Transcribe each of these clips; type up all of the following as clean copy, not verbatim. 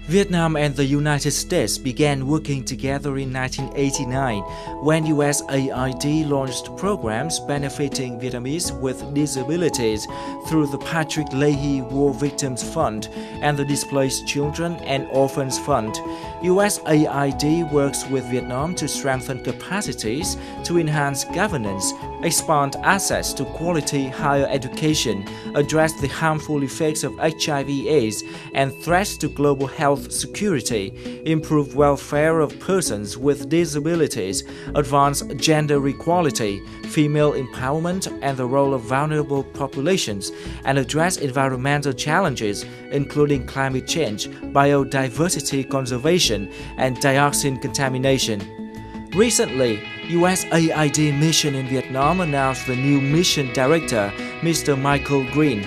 Vietnam and the United States began working together in 1989 when USAID launched programs benefiting Vietnamese with disabilities through the Patrick Leahy War Victims Fund and the Displaced Children and Orphans Fund. USAID works with Vietnam to strengthen capacities, to enhance governance, expand access to quality higher education, address the harmful effects of HIV/AIDS and threats to global health security, improve welfare of persons with disabilities, advance gender equality, female empowerment and the role of vulnerable populations, and address environmental challenges including climate change, biodiversity conservation, and dioxin contamination. Recently, USAID mission in Vietnam announced the new mission director, Mr. Michael Greene.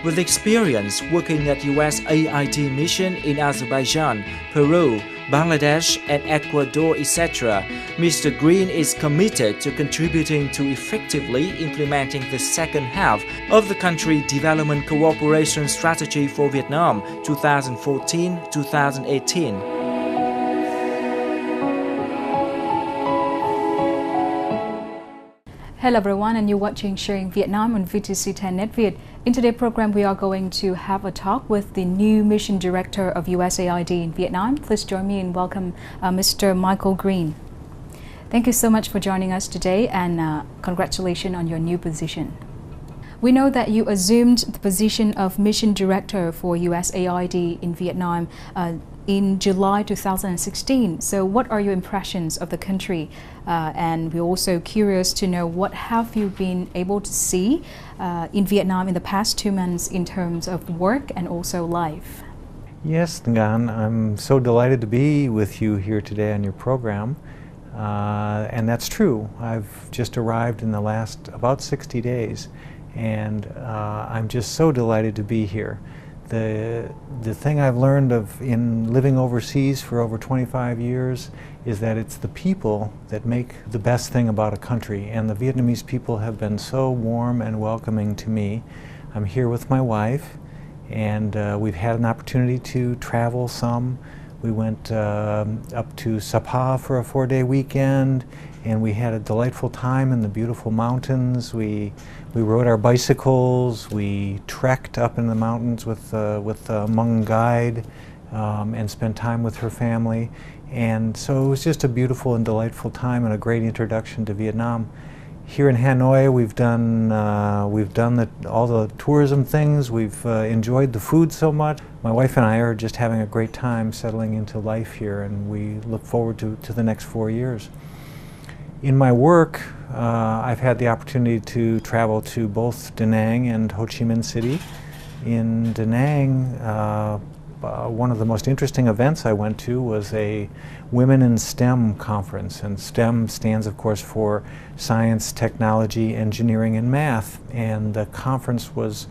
With experience working at USAID mission in Azerbaijan, Peru, Bangladesh, and Ecuador, etc., Mr. Greene is committed to contributing to effectively implementing the second half of the country development cooperation strategy for Vietnam 2014-2018. Hello everyone, and you're watching Sharing Vietnam on VTC10 NetViet. In today's program, we are going to have a talk with the new mission director of USAID in Vietnam. Please join me in welcome Mr. Michael Greene. Thank you so much for joining us today, and congratulations on your new position. We know that you assumed the position of mission director for USAID in Vietnam in July 2016. So what are your impressions of the country? And we're also curious to know what have you been able to see in Vietnam in the past 2 months in terms of work and also life. Yes, Ngan, I'm so delighted to be with you here today on your program. And that's true. I've just arrived in the last about 60 days, and I'm just so delighted to be here. The thing I've learned in living overseas for over 25 years is that it's the people that make the best thing about a country, and the Vietnamese people have been so warm and welcoming to me. I'm here with my wife, and we've had an opportunity to travel some. We went up to Sapa for a 4-day weekend, and we had a delightful time in the beautiful mountains. We rode our bicycles, we trekked up in the mountains with a Hmong guide, and spent time with her family. And so it was just a beautiful and delightful time and a great introduction to Vietnam. Here in Hanoi, we've done all the tourism things. We've enjoyed the food so much. My wife and I are just having a great time settling into life here, and we look forward to the next 4 years. In my work, I've had the opportunity to travel to both Da Nang and Ho Chi Minh City. In Da Nang, one of the most interesting events I went to was a Women in STEM conference, and STEM stands, of course, for Science, Technology, Engineering, and Math, and the conference was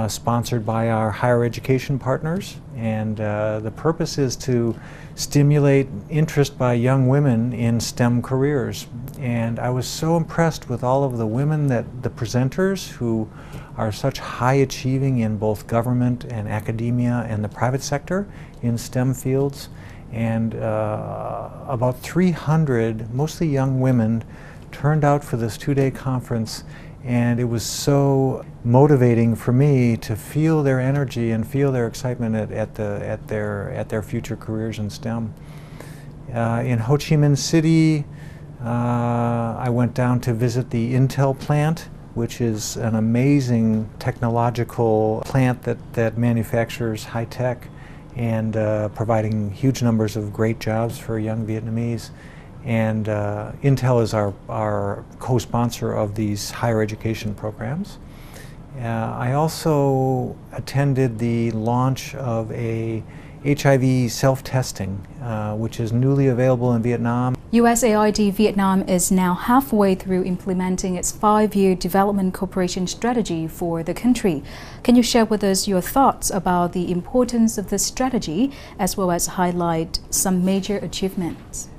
sponsored by our higher education partners, and the purpose is to stimulate interest by young women in STEM careers. And I was so impressed with all of the women, the presenters, who are such high achieving in both government and academia and the private sector in STEM fields. And about 300, mostly young women, turned out for this 2-day conference, and it was so motivating for me to feel their energy and feel their excitement at their future careers in STEM. In Ho Chi Minh City, I went down to visit the Intel plant, which is an amazing technological plant that manufactures high tech and providing huge numbers of great jobs for young Vietnamese. And Intel is our co-sponsor of these higher education programs. I also attended the launch of a HIV self-testing, which is newly available in Vietnam. USAID Vietnam is now halfway through implementing its 5-year development cooperation strategy for the country. Can you share with us your thoughts about the importance of this strategy, as well as highlight some major achievements?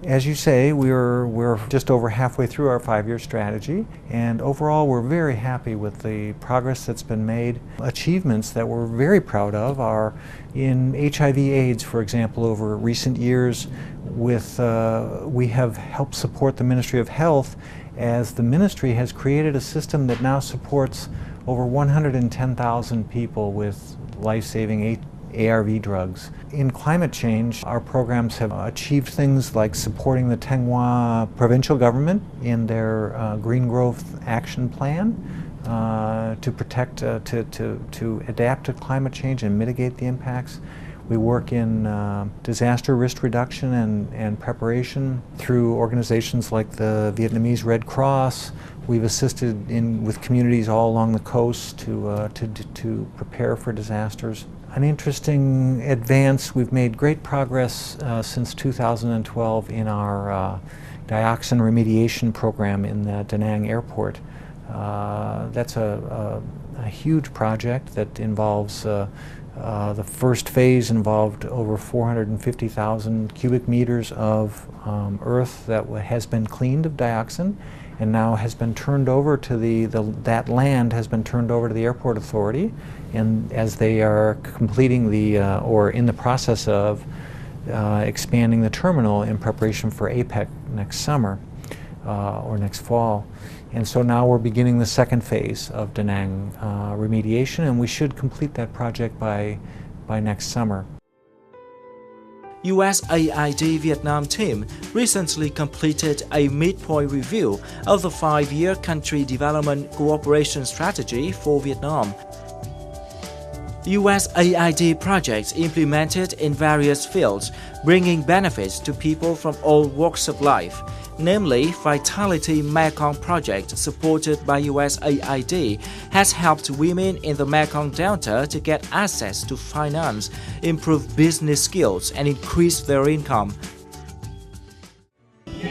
As you say, we're just over halfway through our 5-year strategy, and overall we're very happy with the progress that's been made. Achievements that we're very proud of are in HIV/AIDS, for example. Over recent years, we have helped support the Ministry of Health, as the ministry has created a system that now supports over 110,000 people with life-saving ARV drugs. In climate change, our programs have achieved things like supporting the Thanh Hoa provincial government in their green growth action plan to protect, to adapt to climate change and mitigate the impacts. We work in disaster risk reduction and preparation through organizations like the Vietnamese Red Cross. We've assisted with communities all along the coast to prepare for disasters. An interesting advance, we've made great progress since 2012 in our dioxin remediation program in the Da Nang airport. That's a huge project that involves, the first phase involved over 450,000 cubic meters of earth that has been cleaned of dioxin, and now has been turned over to that land has been turned over to the airport authority, and as they are completing or in the process of expanding the terminal in preparation for APEC next summer or next fall. And so now we're beginning the second phase of Da Nang remediation, and we should complete that project by next summer. USAID Vietnam team recently completed a midpoint review of the 5-year country development cooperation strategy for Vietnam. USAID projects implemented in various fields, bringing benefits to people from all walks of life. Namely, Vitality Mekong project supported by USAID has helped women in the Mekong Delta to get access to finance, improve business skills and increase their income.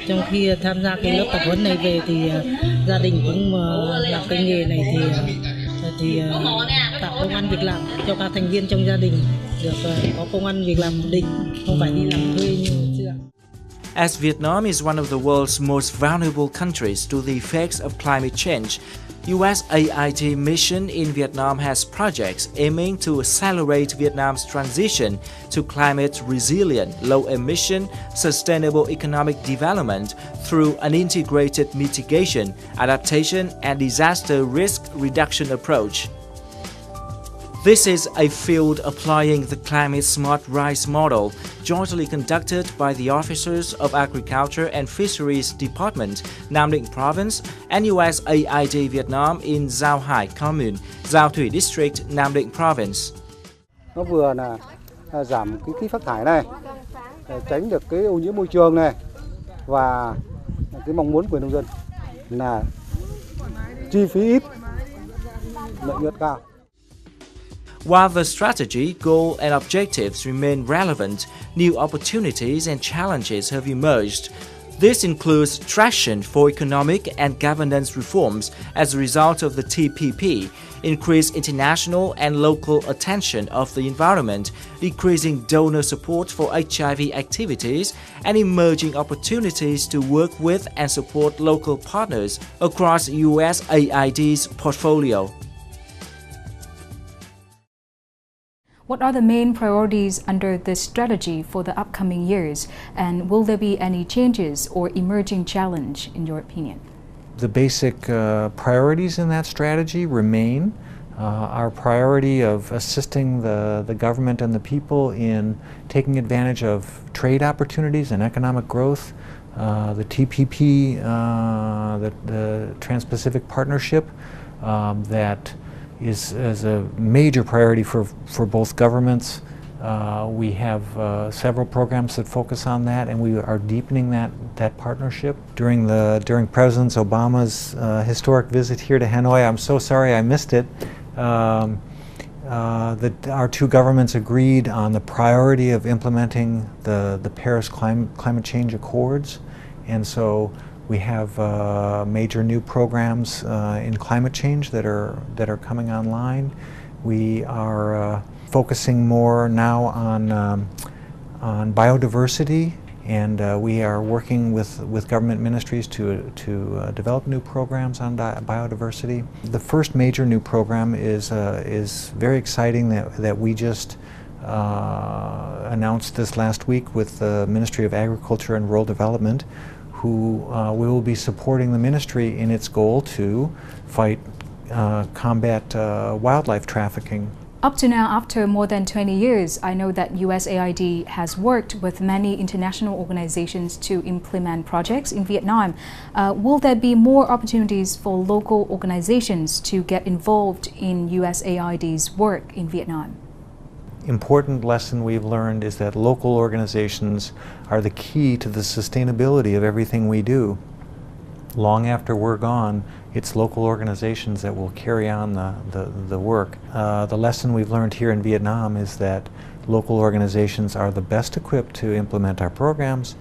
Trong khi tham gia cái lớp tập huấn này về thì gia đình cũng làm cái nghề này thì tạo công ăn việc làm cho các thành viên trong gia đình được có công ăn việc làm ổn định, không phải đi làm thuê như hồi xưa. As Vietnam is one of the world's most vulnerable countries to the effects of climate change, USAID mission in Vietnam has projects aiming to accelerate Vietnam's transition to climate-resilient, low-emission, sustainable economic development through an integrated mitigation, adaptation, and disaster risk reduction approach. This is a field applying the Climate Smart Rice model, jointly conducted by the officers of Agriculture and Fisheries Department, Nam Định Province, and USAID Vietnam in Giao Hải Commune, Giao Thủy District, Nam Định Province. Nó vừa là giảm cái khí phát thải này, tránh được cái ô nhiễm môi trường này, và cái mong muốn của nông dân là chi phí ít, lợi nhuận cao. While the strategy, goal and objectives remain relevant, new opportunities and challenges have emerged. This includes traction for economic and governance reforms as a result of the TPP, increased international and local attention of the environment, decreasing donor support for HIV activities, and emerging opportunities to work with and support local partners across USAID's portfolio. What are the main priorities under this strategy for the upcoming years, and will there be any changes or emerging challenge in your opinion? The basic priorities in that strategy remain. Our priority of assisting the government and the people in taking advantage of trade opportunities and economic growth, the TPP, the Trans-Pacific Partnership, that is a major priority for both governments. We have several programs that focus on that, and we are deepening that partnership. During President Obama's historic visit here to Hanoi, I'm so sorry I missed it, that our two governments agreed on the priority of implementing the Paris Climate Change Accords, and so we have major new programs in climate change that are coming online. We are focusing more now on biodiversity And we are working with government ministries to develop new programs on biodiversity. The first major new program is very exciting that we just announced this last week with the Ministry of Agriculture and Rural Development, who we will be supporting the ministry in its goal to combat wildlife trafficking. Up to now, after more than 20 years, I know that USAID has worked with many international organizations to implement projects in Vietnam. Will there be more opportunities for local organizations to get involved in USAID's work in Vietnam? Important lesson we've learned is that local organizations are the key to the sustainability of everything we do. Long after we're gone, it's local organizations that will carry on the work. The lesson we've learned here in Vietnam is that local organizations are the best equipped to implement our programs.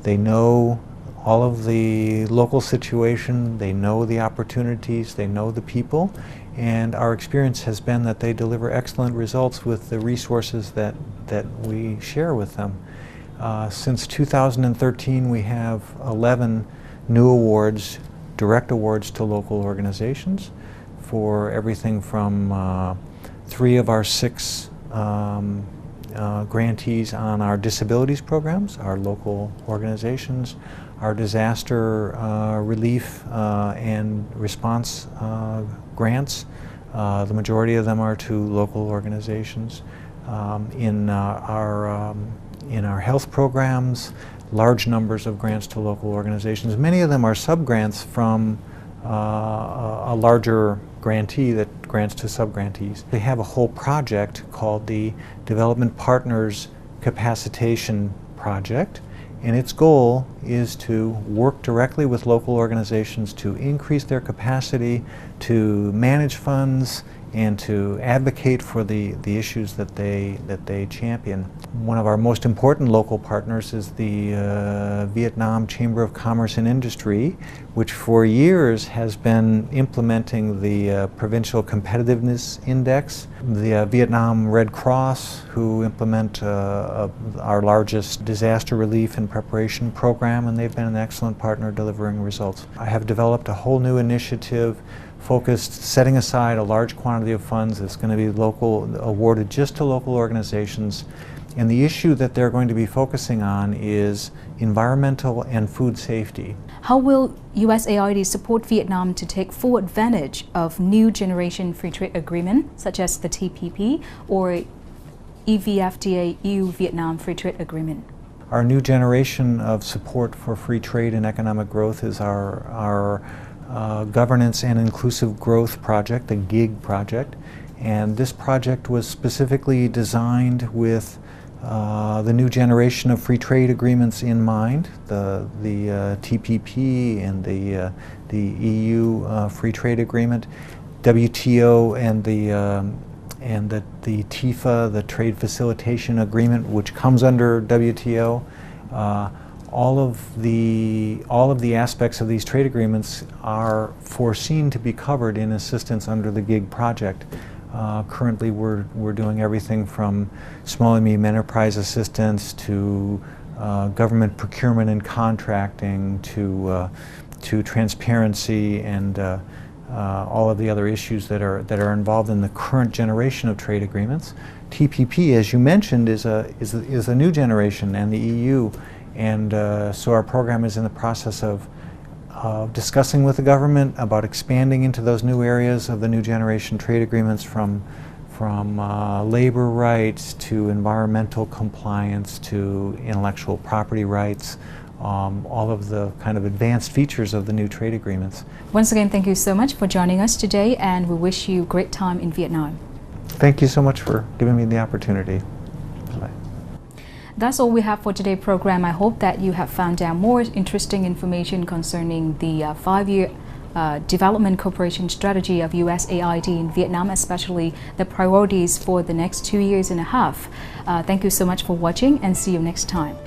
They know all of the local situation, they know the opportunities, they know the people, and our experience has been that they deliver excellent results with the resources that we share with them. Since 2013, we have 11 new awards, direct awards to local organizations for everything from 3 of our 6 grantees on our disabilities programs, our local organizations, our disaster relief and response grants. The majority of them are to local organizations. In our health programs, large numbers of grants to local organizations. Many of them are sub-grants from a larger grantee that grants to sub-grantees. They have a whole project called the Development Partners Capacitation Project, and its goal is to work directly with local organizations to increase their capacity to manage funds and to advocate for the issues that they champion. One of our most important local partners is the Vietnam Chamber of Commerce and Industry, which for years has been implementing the Provincial Competitiveness Index. The Vietnam Red Cross, who implement our largest disaster relief and preparation program, and they've been an excellent partner delivering results. I have developed a whole new initiative focused, setting aside a large quantity of funds that's going to be awarded just to local organizations. And the issue that they're going to be focusing on is environmental and food safety. How will USAID support Vietnam to take full advantage of new generation free trade agreement, such as the TPP or EVFTA EU-Vietnam Free Trade Agreement? Our new generation of support for free trade and economic growth is our Governance and Inclusive Growth Project, the GIG project. And this project was specifically designed with the new generation of free trade agreements in mind, the TPP and the EU Free Trade Agreement, WTO and the TIFA, the Trade Facilitation Agreement, which comes under WTO. All of the aspects of these trade agreements are foreseen to be covered in assistance under the GIG project. Currently, we're doing everything from small and medium enterprise assistance to government procurement and contracting to transparency and all of the other issues that are involved in the current generation of trade agreements. TPP, as you mentioned, is a new generation, and the EU. And so our program is in the process of discussing with the government about expanding into those new areas of the new generation trade agreements, from labor rights to environmental compliance to intellectual property rights, all of the kind of advanced features of the new trade agreements. Once again, thank you so much for joining us today, and we wish you great time in Vietnam. Thank you so much for giving me the opportunity. Bye. That's all we have for today's program. I hope that you have found out more interesting information concerning the 5-year development cooperation strategy of USAID in Vietnam, especially the priorities for the next 2.5 years. Thank you so much for watching, and see you next time.